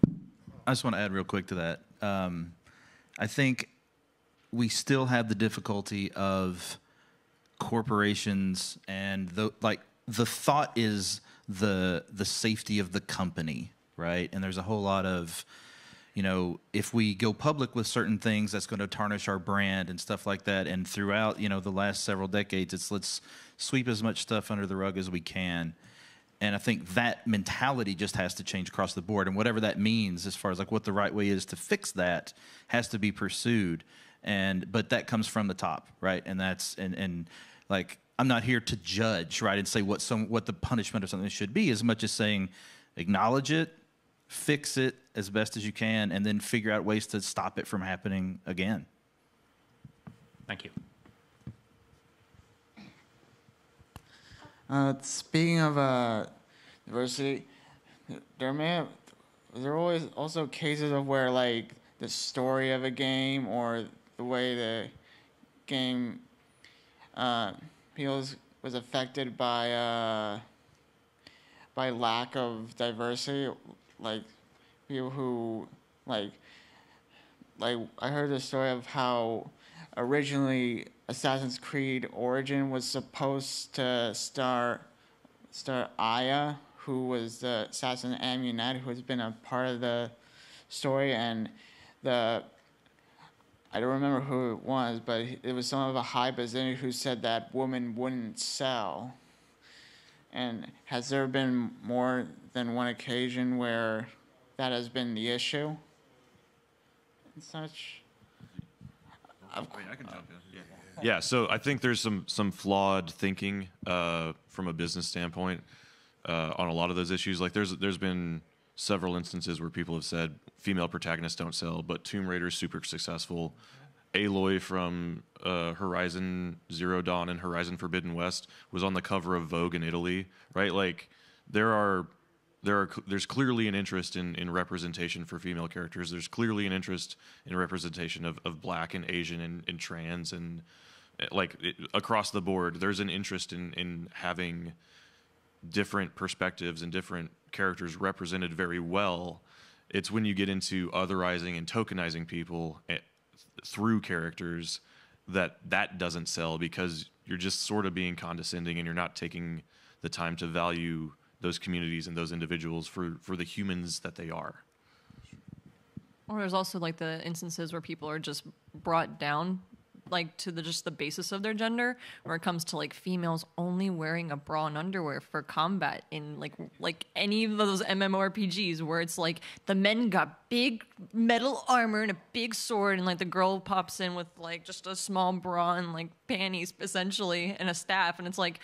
I just want to add real quick to that. I think we still have the difficulty of corporations and the thought is the safety of the company, right? And there's a whole lot of, if we go public with certain things, that's going to tarnish our brand and stuff like that. And throughout, the last several decades, let's sweep as much stuff under the rug as we can. And I think that mentality just has to change across the board. And whatever that means as far as like what the right way is to fix that has to be pursued. But that comes from the top, right? And that's, and like, I'm not here to judge, right? And say what the punishment of something should be as much as saying, acknowledge it, fix it as best as you can, and then figure out ways to stop it from happening again. Thank you. Speaking of diversity, there are always also cases of where like the story of a game or the way the game was affected by lack of diversity, like people who like I heard the story of how originally Assassin's Creed Origin was supposed to star Aya, who was the assassin Amunet, who has been a part of the story, and I don't remember who it was, but it was some of a high position who said that woman wouldn't sell. And has there been more than one occasion where that has been the issue and such? I can jump in. Yeah, so I think there's some flawed thinking from a business standpoint on a lot of those issues. Like there's been several instances where people have said female protagonists don't sell, but Tomb Raider's super successful. Aloy from Horizon Zero Dawn and Horizon Forbidden West was on the cover of Vogue in Italy, right? Like there's clearly an interest in representation for female characters. There's clearly an interest in representation of Black and Asian and trans and across the board. There's an interest in having different perspectives and different characters represented very well. It's when you get into otherizing and tokenizing people through characters that doesn't sell, because you're just sort of being condescending and you're not taking the time to value those communities and those individuals for the humans that they are. Or there's also like the instances where people are just brought down like to just the basis of their gender, where it comes to like females only wearing a bra and underwear for combat in like any of those MMORPGs, where it's like the men got big metal armor and a big sword, and like the girl pops in with like just a small bra and like panties essentially and a staff, and it's like,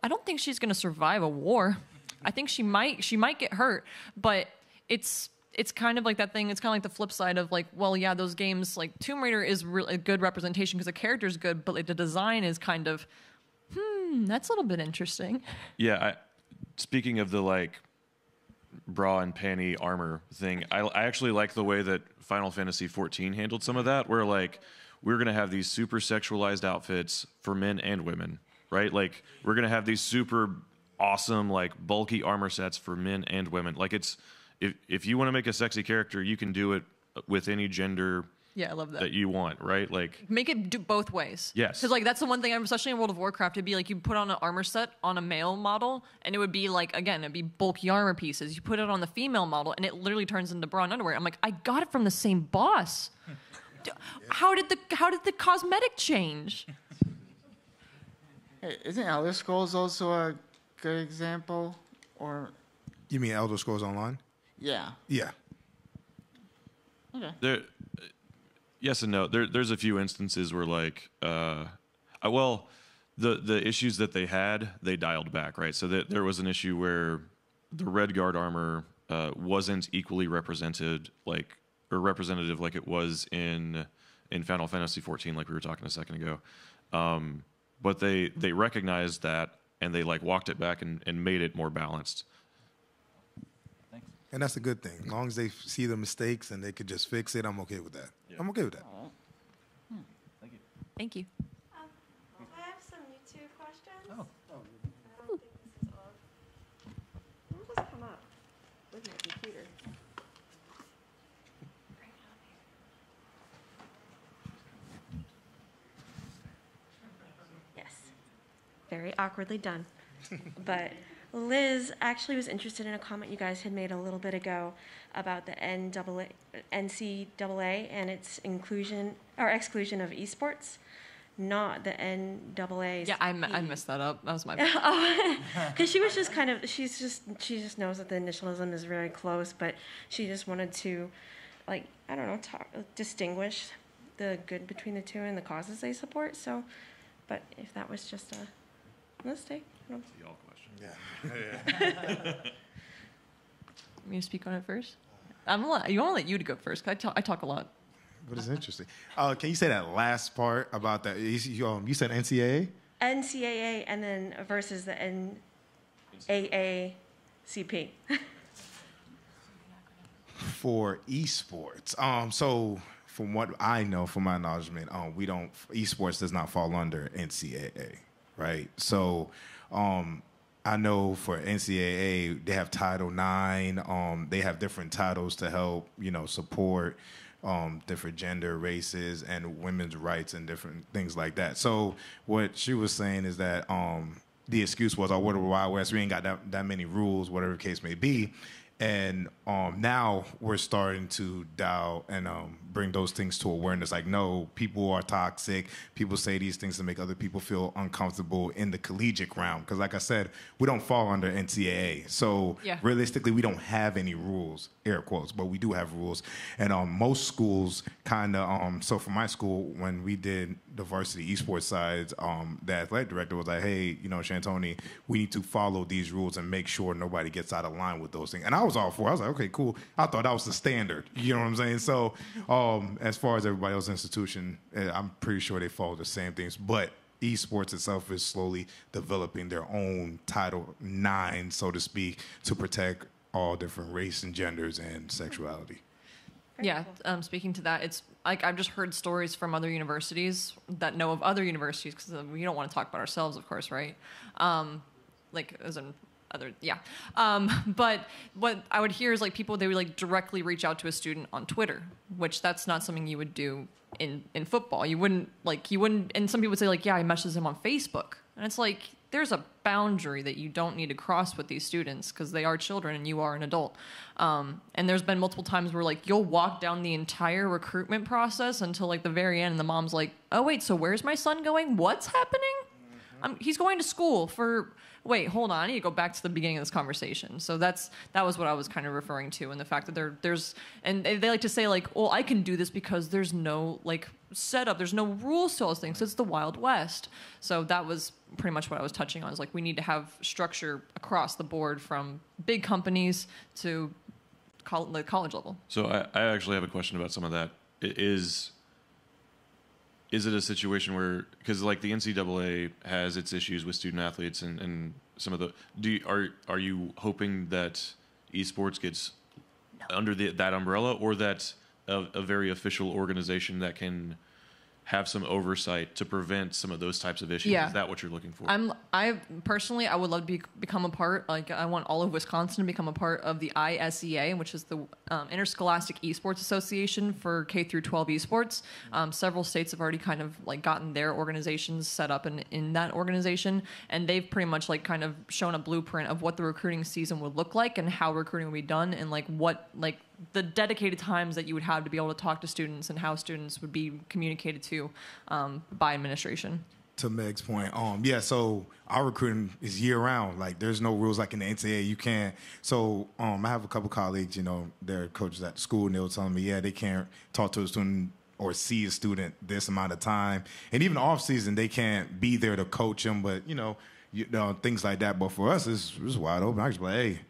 I don't think she's gonna survive a war. I think she might get hurt, but it's kind of like that thing. It's kind of like the flip side of like, well, yeah, those games like Tomb Raider is really a good representation because the character's good, but like the design is kind of, that's a little bit interesting. Yeah, speaking of the like bra and panty armor thing, I actually like the way that Final Fantasy XIV handled some of that, where like we're gonna have these super sexualized outfits for men and women, right? Like we're gonna have these super awesome like bulky armor sets for men and women. Like it's if you want to make a sexy character, you can do it with any gender. Yeah, I love that. That you want, right? Like make it do both ways. Yes. Because like that's the one thing, especially in World of Warcraft, it'd be like you put on an armor set on a male model, and it would be like, again, it'd be bulky armor pieces. You put it on the female model, and it literally turns into bra and underwear. I'm like, I got it from the same boss. How did the cosmetic change? Hey, isn't Elder Scrolls also a good example? Or You mean Elder Scrolls Online? yeah. Yeah. Okay. there, yes and no. There's a few instances where like, well, the issues that they had, they dialed back, right? So that there was an issue where the Redguard armor wasn't equally represented, like or representative like it was in Final Fantasy XIV, like we were talking a second ago. But they recognized that and they like walked it back and made it more balanced. And that's a good thing. As long as they see the mistakes and they could just fix it, I'm okay with that. Yeah. I'm okay with that. Thank you. Thank you. I have some YouTube questions. Oh. I don't think this is on. It'll just come up with my computer. Yes. Very awkwardly done. But Liz actually was interested in a comment you guys had made a little bit ago about the NCAA and its inclusion or exclusion of esports, not the NAACP. Yeah, I messed that up. That was my bad. Because she was just kind of, she just knows that the initialism is very close, but she just wanted to, like, I don't know, distinguish the good between the two and the causes they support. So, but if that was just a mistake, I don't know. The all question. Yeah. Me to speak on it first? You want to let you to go first, 'cause I talk a lot. But it's interesting. Can you say that last part about that? You said NCAA? NCAA and then versus the NAACP. For esports. So from what I know, from my acknowledgement, esports does not fall under NCAA, right? So I know for NCAA, they have Title IX. They have different titles to help, support different gender, races, and women's rights and different things like that. So what she was saying is that the excuse was, we're the Wild West, we ain't got that many rules, whatever the case may be. And now we're starting to dial and bring those things to awareness. Like, no, people are toxic. People say these things to make other people feel uncomfortable in the collegiate realm. Because, like I said, we don't fall under NCAA. So realistically, we don't have any rules, air quotes, but we do have rules. And most schools kind of, so for my school, when we did the varsity esports sides, the athletic director was like, hey, Shantoni, we need to follow these rules and make sure nobody gets out of line with those things. And I was all for it. I was like, okay, cool. I thought that was the standard. You know what I'm saying? So as far as everybody else's institution, I'm pretty sure they follow the same things. But esports itself is slowly developing their own Title IX, so to speak, to protect all different race and genders and sexuality. Yeah, speaking to that, it's like I've just heard stories from other universities that know of other universities, because we don't want to talk about ourselves, of course, right? Like as in other, yeah. But what I would hear is like people, they would like directly reach out to a student on Twitter, which that's not something you would do in football. You wouldn't, and some people would say like, yeah, I messaged him on Facebook. And it's like, there's a boundary that you don't need to cross with these students because they are children and you are an adult. And there's been multiple times where like you'll walk down the entire recruitment process until like the very end, and the mom's like, "Oh wait, so where's my son going? What's happening? He's going to school for." Wait, hold on. I need to go back to the beginning of this conversation. So that was what I was kind of referring to, and the fact that there's and they like to say like, well, I can do this because there's no like setup, there's no rules to all those things. It's the Wild West. So that was pretty much what I was touching on. Is like we need to have structure across the board from big companies to the college level. So I actually have a question about some of that. Is it a situation where, because like the NCAA has its issues with student athletes and some of the, are you hoping that esports gets under that umbrella, or that a very official organization that can have some oversight to prevent some of those types of issues? Yeah. Is that what you're looking for? I personally, I would love to become a part, like I want all of Wisconsin to become a part of the ISEA, which is the Interscholastic Esports Association for K through 12 esports. Several states have already kind of like gotten their organizations set up in that organization, and they've pretty much like kind of shown a blueprint of what the recruiting season would look like and how recruiting would be done, and like what like the dedicated times that you would have to be able to talk to students and how students would be communicated to by administration. To Meg's point, yeah, so our recruiting is year round. Like, there's no rules like in the NCAA. You can't. So I have a couple colleagues, you know, they're coaches at the school, and they were telling me, yeah, they can't talk to a student or see a student this amount of time. And even off season, they can't be there to coach them, but, you know, things like that. But for us, it's wide open. I just be like, hey,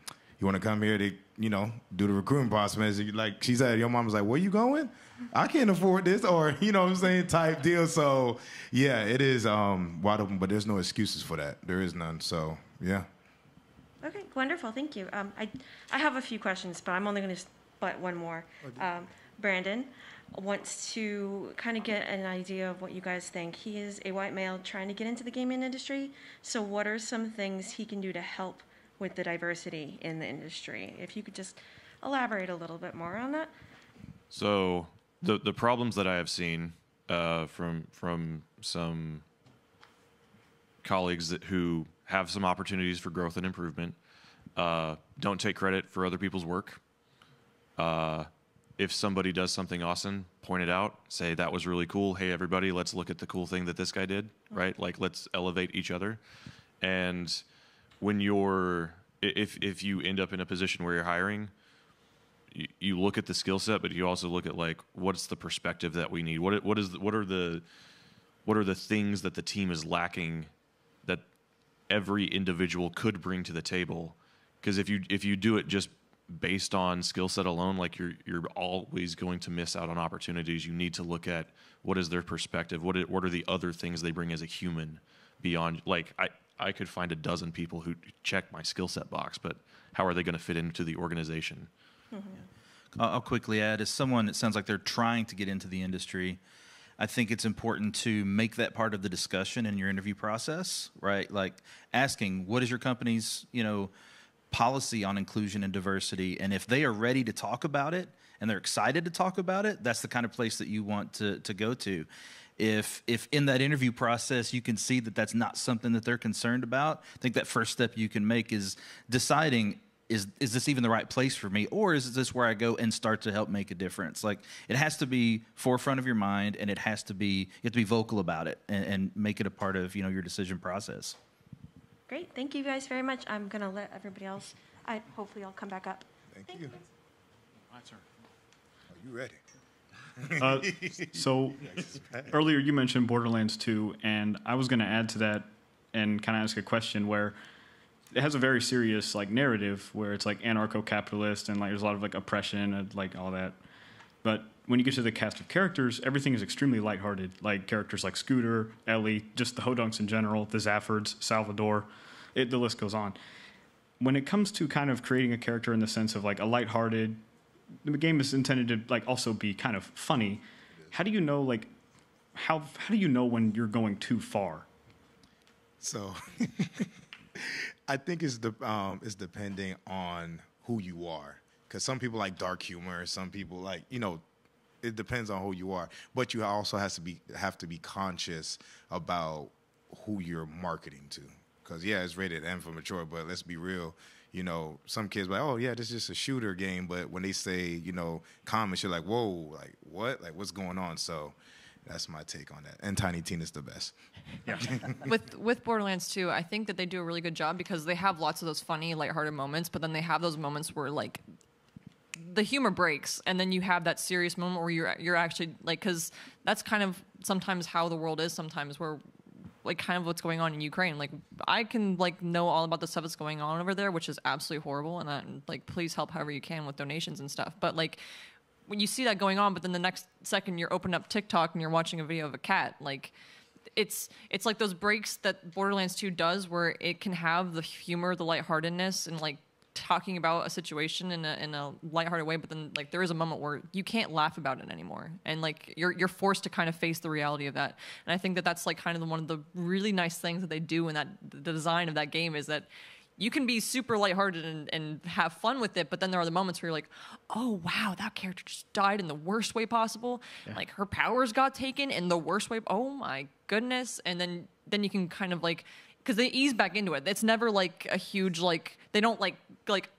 you want to come here to, you know, do the recruiting process? Like she said, your mom was like, where you going? I can't afford this, or, you know what I'm saying, type deal. So, yeah, it is wide open, but there's no excuses for that. There is none. So, yeah. Okay, wonderful. Thank you. I have a few questions, but I'm only going to butt one more. Brandon wants to kind of get an idea of what you guys think. He is a white male trying to get into the gaming industry. So what are some things he can do to help with the diversity in the industry? If you could just elaborate a little bit more on that. So the problems that I have seen from some colleagues who have some opportunities for growth and improvement don't take credit for other people's work. If somebody does something awesome, point it out, say that was really cool. Hey, everybody, let's look at the cool thing that this guy did, right? Like, let's elevate each other. And when if you end up in a position where you're hiring, you look at the skill set, but you also look at like, what's the perspective that we need? What are the things that the team is lacking that every individual could bring to the table? Because if you do it just based on skill set alone, like you're always going to miss out on opportunities. You need to look at what is their perspective, what are the other things they bring as a human beyond. Like I could find a dozen people who check my skill set box, but how are they going to fit into the organization? Mm-hmm. I'll quickly add, as someone that sounds like they're trying to get into the industry, I think it's important to make that part of the discussion in your interview process, right? Like asking, what is your company's, policy on inclusion and diversity? And if they are ready to talk about it and they're excited to talk about it, that's the kind of place that you want to go to. If in that interview process you can see that that's not something that they're concerned about, I think that first step you can make is deciding, is this even the right place for me, or is this where I go and start to help make a difference? Like, it has to be forefront of your mind, and you have to be vocal about it and make it a part of your decision process. Great. Thank you guys very much. I'm going to let everybody else, hopefully I'll come back up. Thank you. My turn. Are you ready? So earlier you mentioned Borderlands 2, and I was going to add to that and kind of ask a question where it has a very serious narrative where it's anarcho-capitalist and there's a lot of oppression and all that. But when you get to the cast of characters, everything is extremely lighthearted. Characters like Scooter, Ellie, just the Hodunks in general, the Zaffords, Salvador, the list goes on. When it comes to kind of creating a character in the sense of a lighthearted, the game is intended to also be kind of funny. How do you know how do you know when you're going too far? So I think it's depending on who you are. Because some people like dark humor, some people it depends on who you are. But you also have to be conscious about who you're marketing to. because yeah, it's rated M for mature, but let's be real. You know, some kids like, oh yeah, this is just a shooter game, but when they say, you know, comments, you're like, whoa, like what? Like what's going on? So that's my take on that. And Tiny Tina's the best. Yeah. With Borderlands 2, I think that they do a really good job because they have lots of those funny, lighthearted moments, but then they have those moments where like the humor breaks, and then you have that serious moment where you're actually like, because that's kind of sometimes how the world is sometimes, where like kind of what's going on in Ukraine. Like I can like know all about the stuff that's going on over there, which is absolutely horrible, and that like please help however you can with donations and stuff. But like when you see that going on, but then the next second you're opening up TikTok and you're watching a video of a cat, like it's like those breaks that Borderlands 2 does, where it can have the humor, the lightheartedness, and like talking about a situation in a lighthearted way, but then like there is a moment where you can't laugh about it anymore, and like you're forced to kind of face the reality of that. And I think that that's like kind of one of the really nice things that they do in that the design of that game is that you can be super lighthearted and have fun with it, but then there are the moments where you're like, oh wow, that character just died in the worst way possible. Yeah. Like her powers got taken in the worst way. Oh my goodness. And then you can kind of like, because they ease back into it. It's never like a huge like, they don't like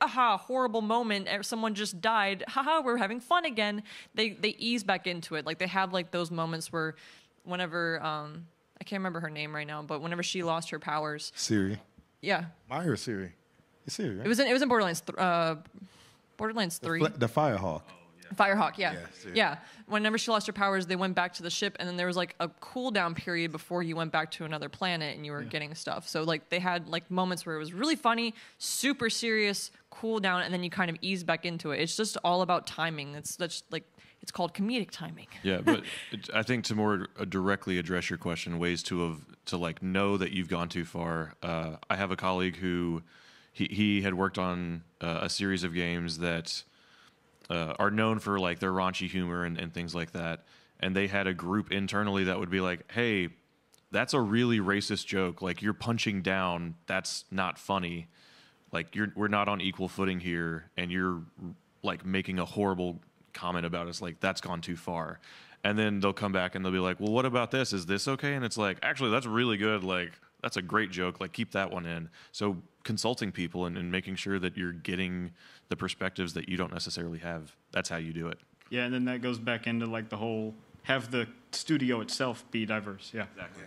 aha, horrible moment, someone just died, haha, we're having fun again. They ease back into it. Like they have like those moments where whenever I can't remember her name right now, but whenever she lost her powers, Siri. Yeah. Maya or Siri? It's Siri, right? It was in Borderlands 3. The Firehawk. Firehawk, yeah. Siri. Yeah. Whenever she lost her powers, they went back to the ship, and then there was like a cooldown period before you went back to another planet and you were getting stuff. So like they had like moments where it was really funny, super serious, cooldown, and then you kind of ease back into it. It's just all about timing. That's like it's called comedic timing. Yeah, but I think to more directly address your question, ways to like know that you've gone too far. I have a colleague who he had worked on a series of games that are known for like their raunchy humor and things like that. And they had a group internally that would be like, hey, that's a really racist joke. Like you're punching down. That's not funny. Like we're not on equal footing here. And you're like making a horrible comment about us. Like that's gone too far. And then they'll come back and they'll be like, well, what about this? Is this okay? And it's like, actually, that's really good. Like that's a great joke. Like keep that one in. So consulting people and making sure that you're getting the perspectives that you don't necessarily have. That's how you do it. Yeah, and then that goes back into like the whole have the studio itself be diverse. Yeah, exactly.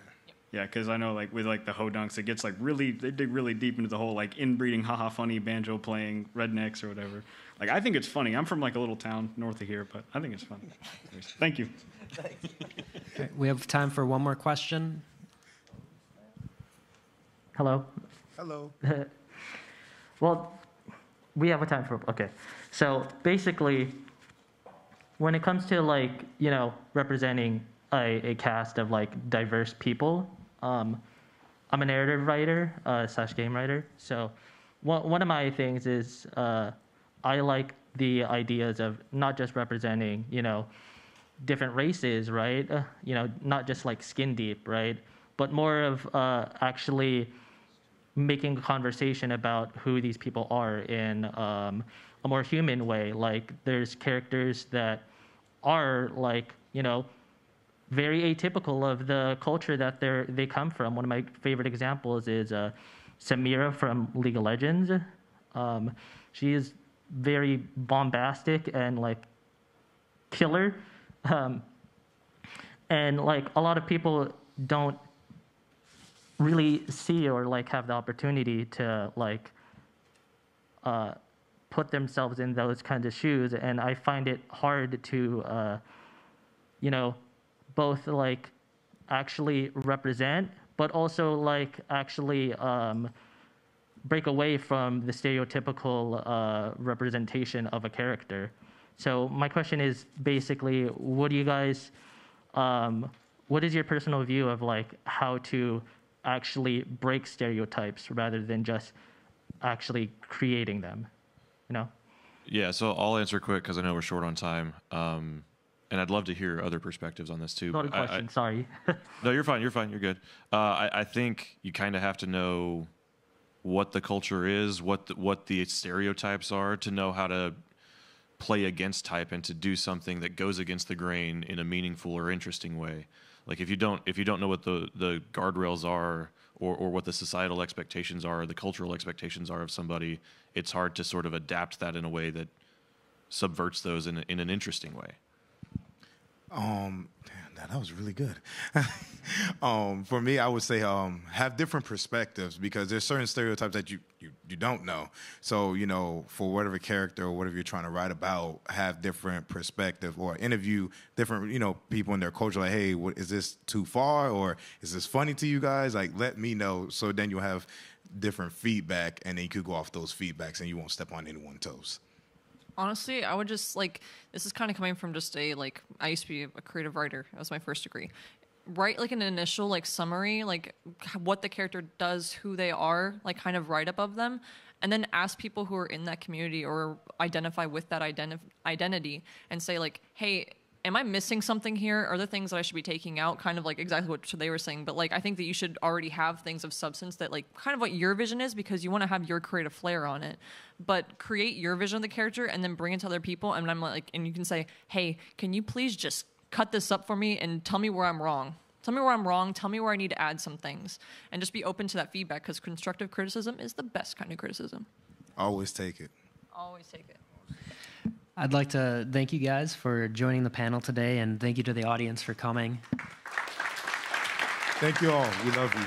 Yeah, because I know like with like the Hodunks, it gets like they dig really deep into the whole like inbreeding haha funny banjo playing rednecks or whatever. Like I think it's funny. I'm from like a little town north of here, but I think it's funny. Thank you. Okay, we have time for one more question. Hello. Hello. Well, we have a time for, okay. So basically, when it comes to like, you know, representing a cast of like diverse people, I'm a narrative writer / game writer. So one of my things is I like the ideas of not just representing, you know, different races, right? You know, not just like skin deep, right? But more of actually making a conversation about who these people are in a more human way. Like there's characters that are like, you know, very atypical of the culture that they come from. One of my favorite examples is Samira from League of Legends. She is very bombastic and like killer. And like a lot of people don't really see or like have the opportunity to like put themselves in those kinds of shoes, and I find it hard to you know, both like actually represent but also like actually break away from the stereotypical representation of a character. So my question is basically, what do you guys what is your personal view of like how to actually break stereotypes rather than just actually creating them, you know? Yeah, so I'll answer quick because I know we're short on time. And I'd love to hear other perspectives on this too. Not a question, sorry. No, you're fine, you're good. I think you kind of have to know what the culture is, what the stereotypes are, to know how to play against type and to do something that goes against the grain in a meaningful or interesting way. Like if you don't know what the guardrails are or what the societal expectations are, the cultural expectations are of somebody, it's hard to sort of adapt that in a way that subverts those in an interesting way. Damn, that was really good. For me, I would say have different perspectives, because there's certain stereotypes that you don't know. So, you know, for whatever character or whatever you're trying to write about, have different perspective, or interview different, you know, people in their culture. Like, hey, what, is this too far, or is this funny to you guys? Like, let me know, so then you'll have different feedback, and then you could go off those feedbacks, and you won't step on anyone's toes. Honestly, I would just this is kind of coming from just I used to be a creative writer. That was my first degree. Write an initial summary, what the character does, who they are, kind of right above them, and then ask people who are in that community or identify with that identity and say hey, am I missing something here? Are there things that I should be taking out? Kind of exactly what they were saying. But I think that you should already have things of substance that kind of what your vision is, because you want to have your creative flair on it. But create your vision of the character and then bring it to other people. And and you can say, hey, can you please just cut this up for me and tell me where I'm wrong? Tell me where I'm wrong. Tell me where I need to add some things. And just be open to that feedback, because constructive criticism is the best kind of criticism. Always take it. Always take it. I'd like to thank you guys for joining the panel today, and thank you to the audience for coming. Thank you all. We love you.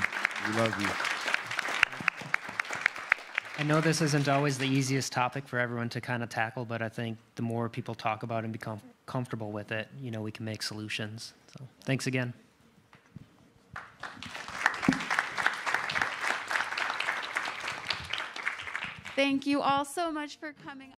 We love you. I know this isn't always the easiest topic for everyone to kind of tackle, but I think the more people talk about it and become comfortable with it, we can make solutions. So thanks again. Thank you all so much for coming.